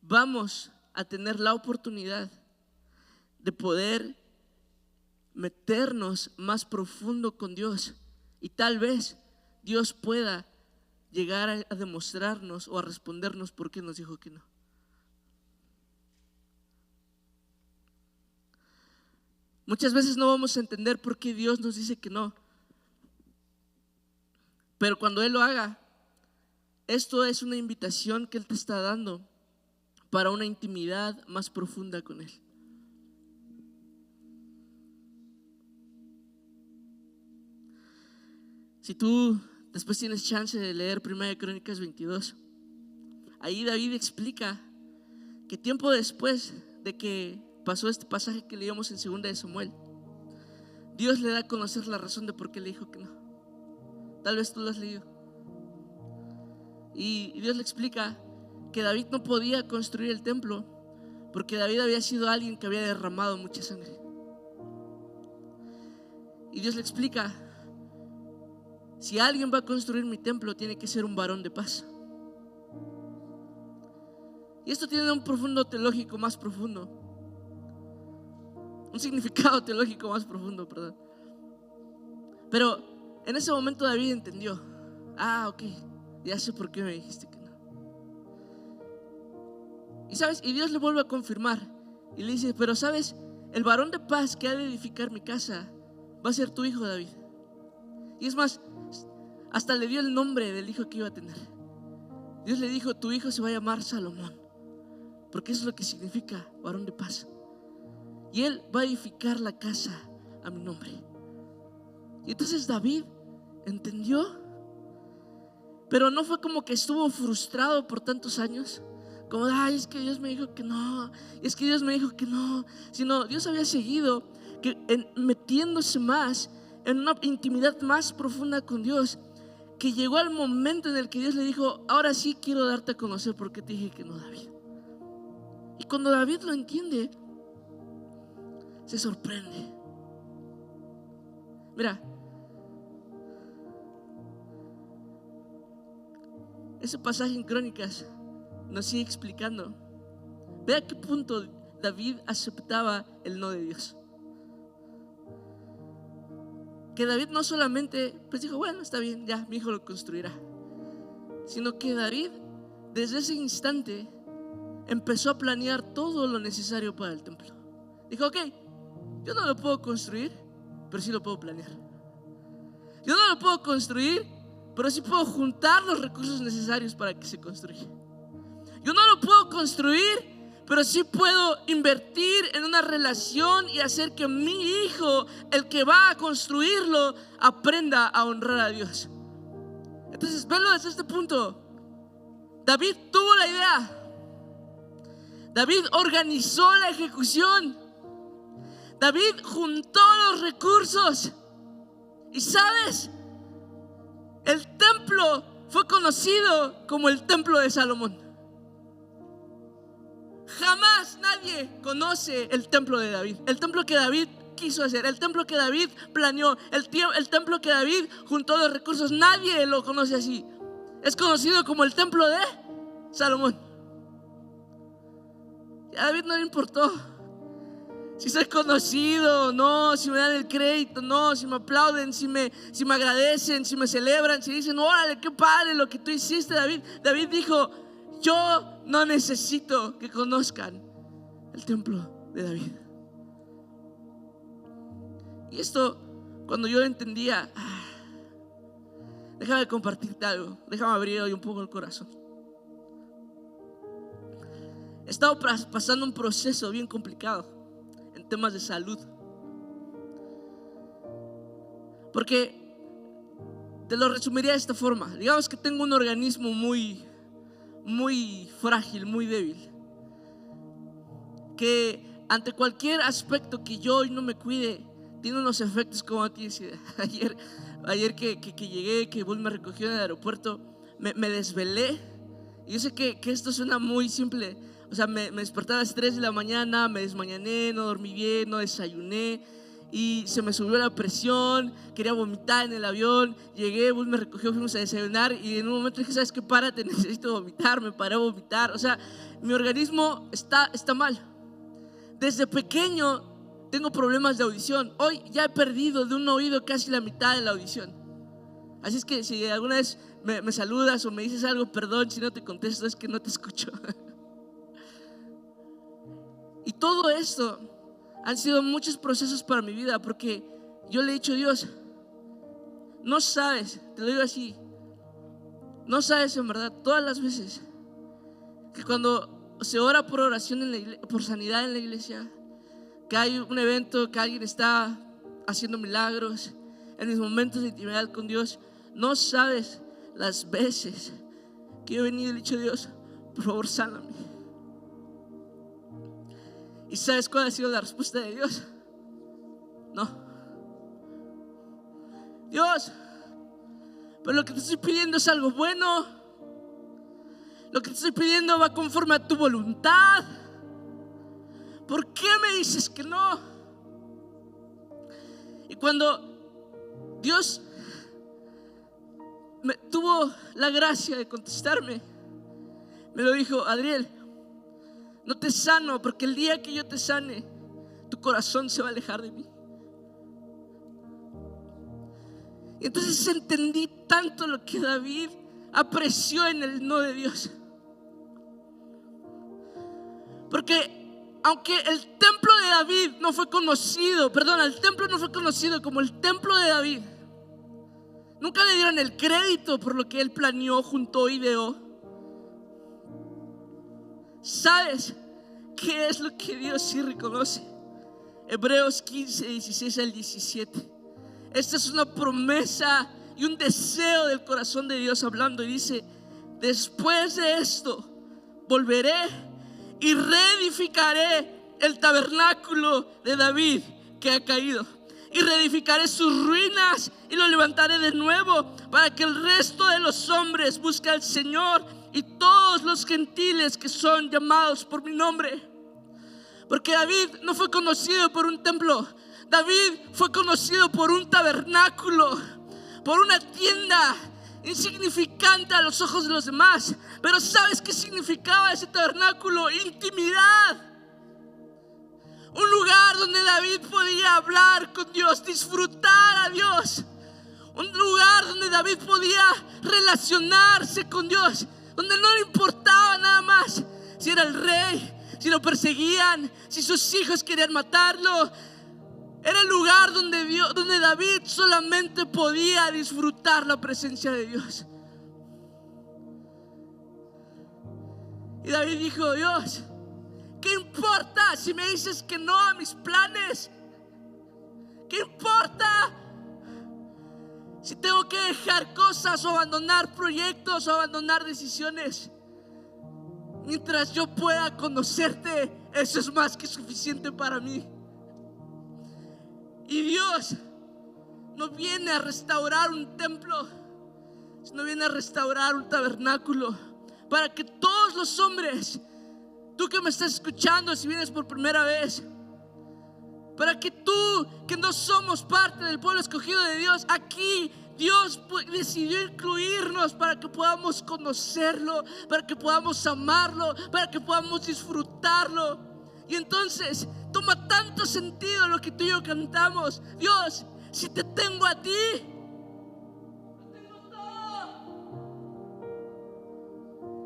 Speaker 1: vamos a tener la oportunidad de poder meternos más profundo con Dios, y tal vez Dios pueda llegar a demostrarnos o a respondernos por qué nos dijo que no. Muchas veces no vamos a entender por qué Dios nos dice que no, pero cuando Él lo haga, esto es una invitación que Él te está dando para una intimidad más profunda con Él. Si tú después tienes chance de leer 1 Crónicas 22, ahí David explica que tiempo después de que pasó este pasaje que leíamos en 2 Samuel, Dios le da a conocer la razón de por qué le dijo que no. Tal vez tú lo has leído. Y Dios le explica que David no podía construir el templo porque David había sido alguien que había derramado mucha sangre. Y Dios le explica: si alguien va a construir mi templo, tiene que ser un varón de paz. Y esto tiene un profundo teológico más profundo, un significado teológico más profundo, perdón. Pero en ese momento David entendió: ok, ya sé por qué me dijiste que no. Y sabes, y Dios le vuelve a confirmar y le dice: pero sabes, el varón de paz que ha de edificar mi casa va a ser tu hijo David. Y es más, hasta le dio el nombre del hijo que iba a tener. Dios le dijo: tu hijo se va a llamar Salomón, porque eso es lo que significa varón de paz. Y él va a edificar la casa a mi nombre. Y entonces David entendió. Pero no fue como que estuvo frustrado por tantos años, como es que Dios me dijo que no, es que Dios me dijo que no. Sino Dios había seguido metiéndose más en una intimidad más profunda con Dios, que llegó al momento en el que Dios le dijo: ahora sí quiero darte a conocer por qué te dije que no, David. Y cuando David lo entiende, se sorprende. Mira, ese pasaje en Crónicas nos sigue explicando. Ve a qué punto David aceptaba el no de Dios. Que David no solamente pues dijo: bueno, está bien, ya mi hijo lo construirá, sino que David desde ese instante empezó a planear todo lo necesario para el templo. Dijo: ok, yo no lo puedo construir, pero sí lo puedo planear. Yo no lo puedo construir, pero sí puedo juntar los recursos necesarios para que se construya. Yo no lo puedo construir, pero sí puedo invertir en una relación y hacer que mi hijo, el que va a construirlo, aprenda a honrar a Dios. Entonces, venlo desde este punto. David tuvo la idea. David organizó la ejecución. David juntó los recursos. Y sabes, el templo fue conocido como el templo de Salomón. Jamás nadie conoce el templo de David, el templo que David quiso hacer, el templo que David planeó, el templo que David juntó los recursos. Nadie lo conoce así. Es conocido como el templo de Salomón. Y a David no le importó si soy conocido, no, si me dan el crédito, no, si me aplauden, si me agradecen, si me celebran, si dicen, órale, qué padre lo que tú hiciste, David. David dijo, yo no necesito que conozcan el templo de David. Y esto, cuando yo lo entendía, déjame compartirte algo, déjame abrir hoy un poco el corazón. He estado pasando un proceso bien complicado en temas de salud, porque te lo resumiría de esta forma. Digamos que tengo un organismo muy frágil, muy débil, que ante cualquier aspecto que yo hoy no me cuide, tiene unos efectos como a ti. Ayer que llegué, que Bull me recogió en el aeropuerto, me desvelé. Y yo sé que esto suena muy simple. O sea, me desperté a las 3 de la mañana, me desmañané, no dormí bien, no desayuné, y se me subió la presión, quería vomitar en el avión. Llegué, Bull me recogió, fuimos a desayunar, y en un momento dije, ¿sabes qué? Párate, necesito vomitar. Me paré a vomitar. O sea, mi organismo está mal. Desde pequeño tengo problemas de audición. Hoy ya he perdido de un oído casi la mitad de la audición. Así es que si alguna vez me saludas o me dices algo, perdón si no te contesto, es que no te escucho. Y todo esto han sido muchos procesos para mi vida, porque yo le he dicho a Dios, no sabes, te lo digo así, no sabes en verdad todas las veces que cuando se ora por oración en la iglesia, por sanidad en la iglesia, que hay un evento, que alguien está haciendo milagros, en mis momentos de intimidad con Dios, no sabes las veces que yo he venido y le he dicho a Dios, por favor sáname. ¿Y sabes cuál ha sido la respuesta de Dios? No. Dios, pero lo que te estoy pidiendo es algo bueno. Lo que te estoy pidiendo va conforme a tu voluntad. ¿Por qué me dices que no? Y cuando Dios tuvo la gracia de contestarme, me lo dijo, Adriel, no te sano, porque el día que yo te sane, tu corazón se va a alejar de mí. Y entonces entendí tanto lo que David apreció en el no de Dios. Porque aunque el templo de David no fue conocido, el templo no fue conocido como el templo de David, nunca le dieron el crédito por lo que él planeó, juntó, ideó. ¿Sabes qué es lo que Dios sí reconoce? Hebreos 15, 16 al 17. Esta es una promesa y un deseo del corazón de Dios hablando, y dice: después de esto volveré y reedificaré el tabernáculo de David que ha caído, y reedificaré sus ruinas y lo levantaré de nuevo, para que el resto de los hombres busque al Señor, y todos los gentiles que son llamados por mi nombre. Porque David no fue conocido por un templo, David fue conocido por un tabernáculo, por una tienda insignificante a los ojos de los demás. Pero ¿sabes qué significaba ese tabernáculo? Intimidad. Un lugar donde David podía hablar con Dios, disfrutar a Dios. Un lugar donde David podía relacionarse con Dios, donde no le importaba nada más si era el rey, si lo perseguían, si sus hijos querían matarlo. Era el lugar donde David solamente podía disfrutar la presencia de Dios. Y David dijo: Dios, ¿qué importa si me dices que no a mis planes? ¿Qué importa si tengo que dejar cosas o abandonar proyectos o abandonar decisiones? Mientras yo pueda conocerte, eso es más que suficiente para mí. Y Dios no viene a restaurar un templo, sino viene a restaurar un tabernáculo para que todos los hombres, tú que me estás escuchando, si vienes por primera vez, para que tú, que no somos parte del pueblo escogido de Dios, aquí Dios decidió incluirnos para que podamos conocerlo, para que podamos amarlo, para que podamos disfrutarlo. Y entonces toma tanto sentido lo que tú y yo cantamos. Dios, si te tengo a ti, lo tengo todo.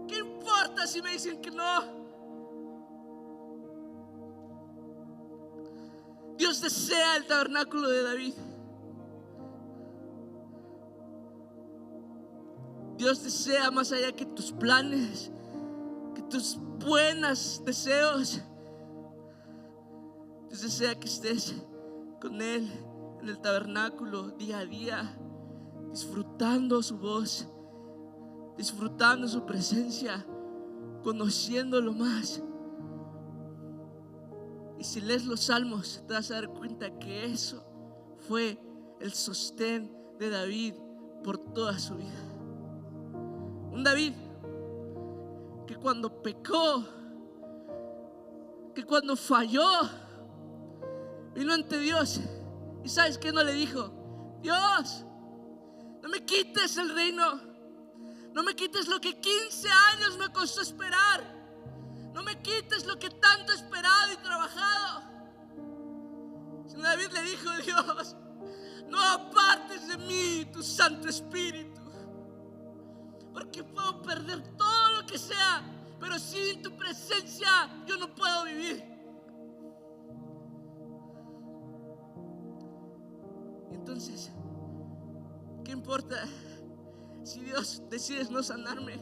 Speaker 1: ¿Qué importa si me dicen que no? Dios desea el tabernáculo de David. Dios desea más allá que tus planes, que tus buenos deseos. Dios desea que estés con Él en el tabernáculo día a día, disfrutando su voz, disfrutando su presencia, conociéndolo más. Y si lees los salmos, te vas a dar cuenta que eso fue el sostén de David por toda su vida. Un David que cuando pecó, que cuando falló, vino ante Dios. ¿Y sabes qué no le dijo? Dios, no me quites el reino, no me quites lo que 15 años me costó esperar, no me quites lo que tanto he esperado y trabajado. Sino David le dijo: Dios, no apartes de mí tu Santo Espíritu, porque puedo perder todo lo que sea, pero sin tu presencia yo no puedo vivir. Y entonces, ¿qué importa si Dios decide no sanarme?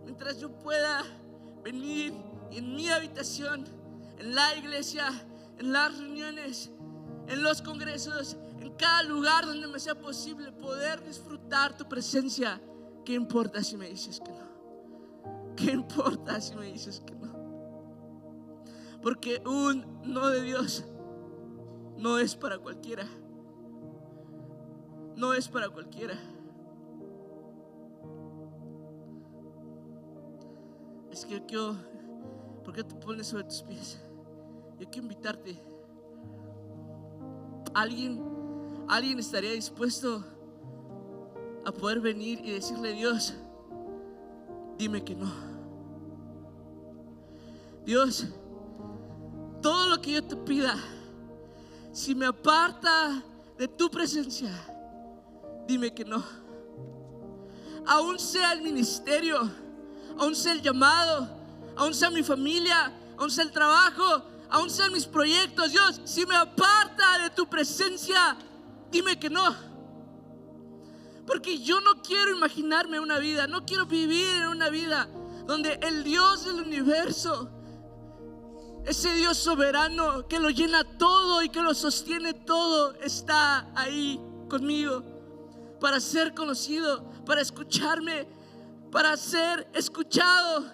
Speaker 1: Mientras yo pueda venir en mi habitación, en la iglesia, en las reuniones, en los congresos, en cada lugar donde me sea posible poder disfrutar tu presencia. ¿Qué importa si me dices que no? ¿Qué importa si me dices que no? Porque un no de Dios no es para cualquiera. No es para cualquiera. Es que yo quiero, ¿por qué te pones sobre tus pies? Yo quiero invitarte. ¿Alguien estaría dispuesto a poder venir y decirle: Dios, dime que no? Dios, todo lo que yo te pida, si me aparta de tu presencia, dime que no. Aún sea el ministerio, aún sea el llamado, aún sea mi familia, aún sea el trabajo, aún sean mis proyectos, Dios, si me aparta de tu presencia, dime que no. Porque yo no quiero imaginarme una vida, no quiero vivir en una vida donde el Dios del universo, ese Dios soberano que lo llena todo y que lo sostiene todo, está ahí conmigo para ser conocido, para escucharme, para ser escuchado.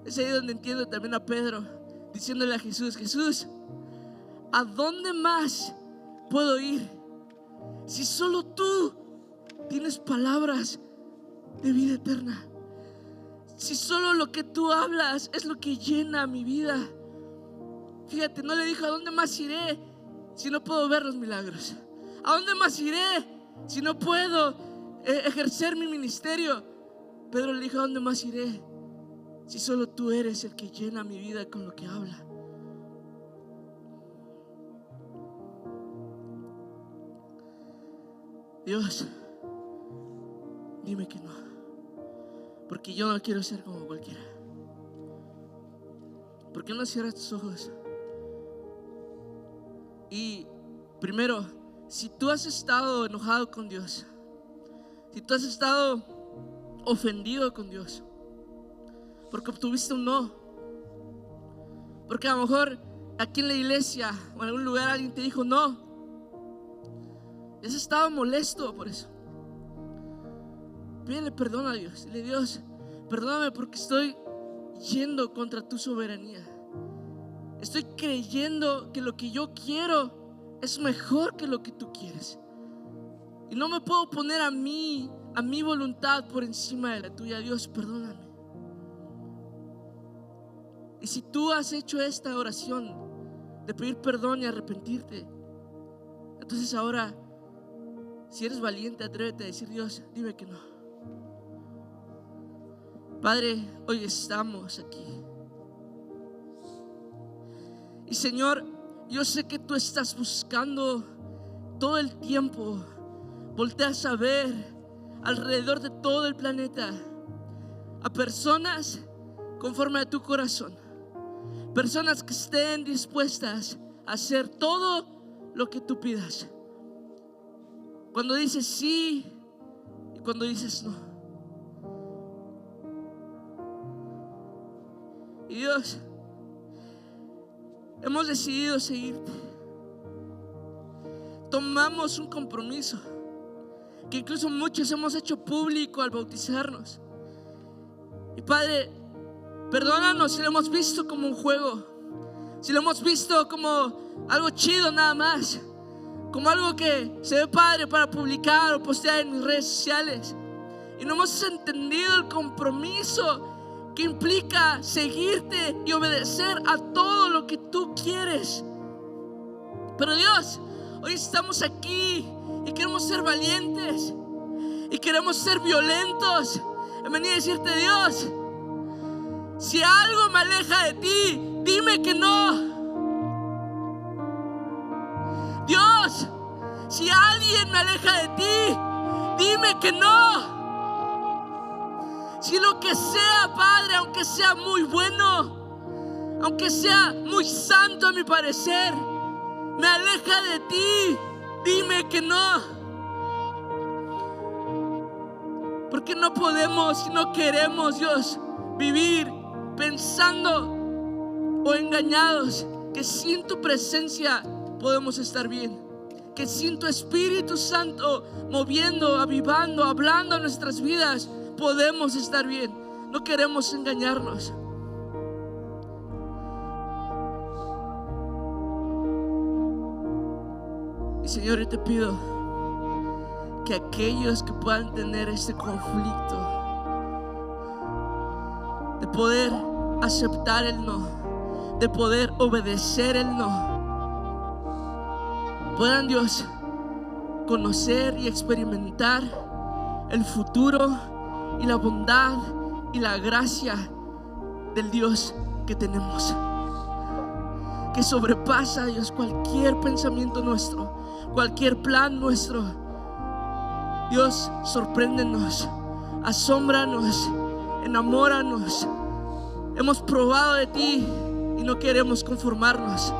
Speaker 1: Es ahí donde entiendo también a Pedro diciéndole a Jesús: Jesús, ¿a dónde más puedo ir si solo tú tienes palabras de vida eterna? Si solo lo que tú hablas es lo que llena mi vida. Fíjate, no le dijo: ¿a dónde más iré si no puedo ver los milagros? ¿A dónde más iré si no puedo ejercer mi ministerio? Pedro le dijo: ¿a dónde más iré si solo tú eres el que llena mi vida con lo que habla? Dios, dime que no, porque yo no quiero ser como cualquiera. ¿Por qué no cierras tus ojos? Y primero, si tú has estado enojado con Dios, si tú has estado ofendido con Dios porque obtuviste un no, porque a lo mejor aquí en la iglesia o en algún lugar alguien te dijo no, y has estado molesto por eso, pídele perdón a Dios. Dile: Dios, perdóname porque estoy yendo contra tu soberanía. Estoy creyendo que lo que yo quiero es mejor que lo que tú quieres. Y no me puedo poner a mi voluntad por encima de la tuya. Dios, perdóname. Y si tú has hecho esta oración de pedir perdón y arrepentirte, entonces ahora, si eres valiente, atrévete a decir: Dios, dime que no. Padre, hoy estamos aquí. Y Señor, yo sé que tú estás buscando todo el tiempo. Volteas a ver alrededor de todo el planeta a personas conforme a tu corazón. Personas que estén dispuestas a hacer todo lo que tú pidas. Cuando dices sí y cuando dices no. Y Dios, hemos decidido seguirte. Tomamos un compromiso que incluso muchos hemos hecho público al bautizarnos. Y Padre, perdónanos si lo hemos visto como un juego, si lo hemos visto como algo chido nada más, como algo que se ve padre para publicar o postear en mis redes sociales. Y no hemos entendido el compromiso que implica seguirte y obedecer a todo lo que tú quieres. Pero Dios, hoy estamos aquí y queremos ser valientes y queremos ser violentos en venir a decirte: Dios, si algo me aleja de ti, dime que no. Dios, si alguien me aleja de ti, dime que no. Si lo que sea, Padre, aunque sea muy bueno, aunque sea muy santo a mi parecer, me aleja de ti, dime que no. Porque no podemos y no queremos, Dios, vivir pensando o engañados que sin tu presencia podemos estar bien, que sin tu Espíritu Santo moviendo, avivando, hablando a nuestras vidas podemos estar bien. No queremos engañarnos. Y Señor, yo te pido que aquellos que puedan tener este conflicto de poder aceptar el no, de poder obedecer el no, puedan, Dios, conocer y experimentar el futuro y la bondad y la gracia del Dios que tenemos, que sobrepasa, Dios, cualquier pensamiento nuestro, cualquier plan nuestro. Dios, sorpréndenos, asómbranos, enamóranos. Hemos probado de ti y no queremos conformarnos.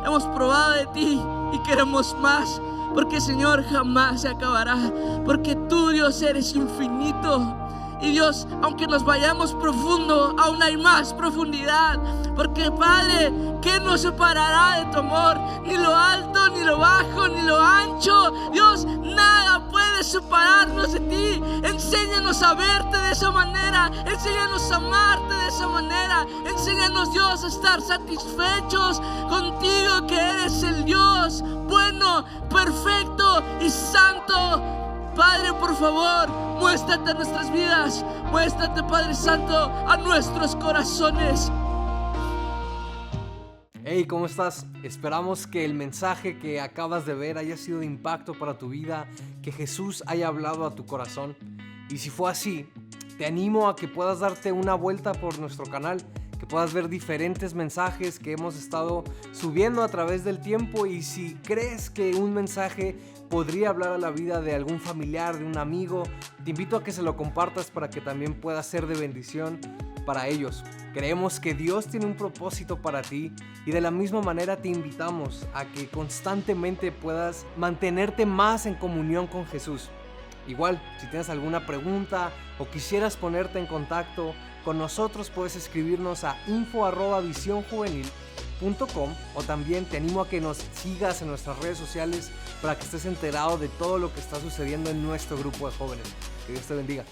Speaker 1: Hemos probado de ti y queremos más, porque Señor, jamás se acabará, porque tú, Dios, eres infinito. Y Dios, aunque nos vayamos profundo, aún hay más profundidad. Porque Padre, ¿qué nos separará de tu amor? Ni lo alto, ni lo bajo, ni lo ancho. Dios, nada puede separarnos de ti. Enséñanos a verte de esa manera. Enséñanos a amarte de esa manera. Enséñanos, Dios, a estar satisfechos contigo, que eres el Dios bueno, perfecto y santo. Padre, por favor, muéstrate a nuestras vidas. Muéstrate, Padre Santo, a nuestros corazones.
Speaker 2: Hey, ¿cómo estás? Esperamos que el mensaje que acabas de ver haya sido de impacto para tu vida, que Jesús haya hablado a tu corazón. Y si fue así, te animo a que puedas darte una vuelta por nuestro canal, que puedas ver diferentes mensajes que hemos estado subiendo a través del tiempo. Y si crees que un mensaje podría hablar a la vida de algún familiar, de un amigo, te invito a que se lo compartas para que también pueda ser de bendición para ellos. Creemos que Dios tiene un propósito para ti y de la misma manera te invitamos a que constantemente puedas mantenerte más en comunión con Jesús. Igual, si tienes alguna pregunta o quisieras ponerte en contacto con nosotros, puedes escribirnos a info@visionjuvenil.com, o también te animo a que nos sigas en nuestras redes sociales para que estés enterado de todo lo que está sucediendo en nuestro grupo de jóvenes. Que Dios te bendiga.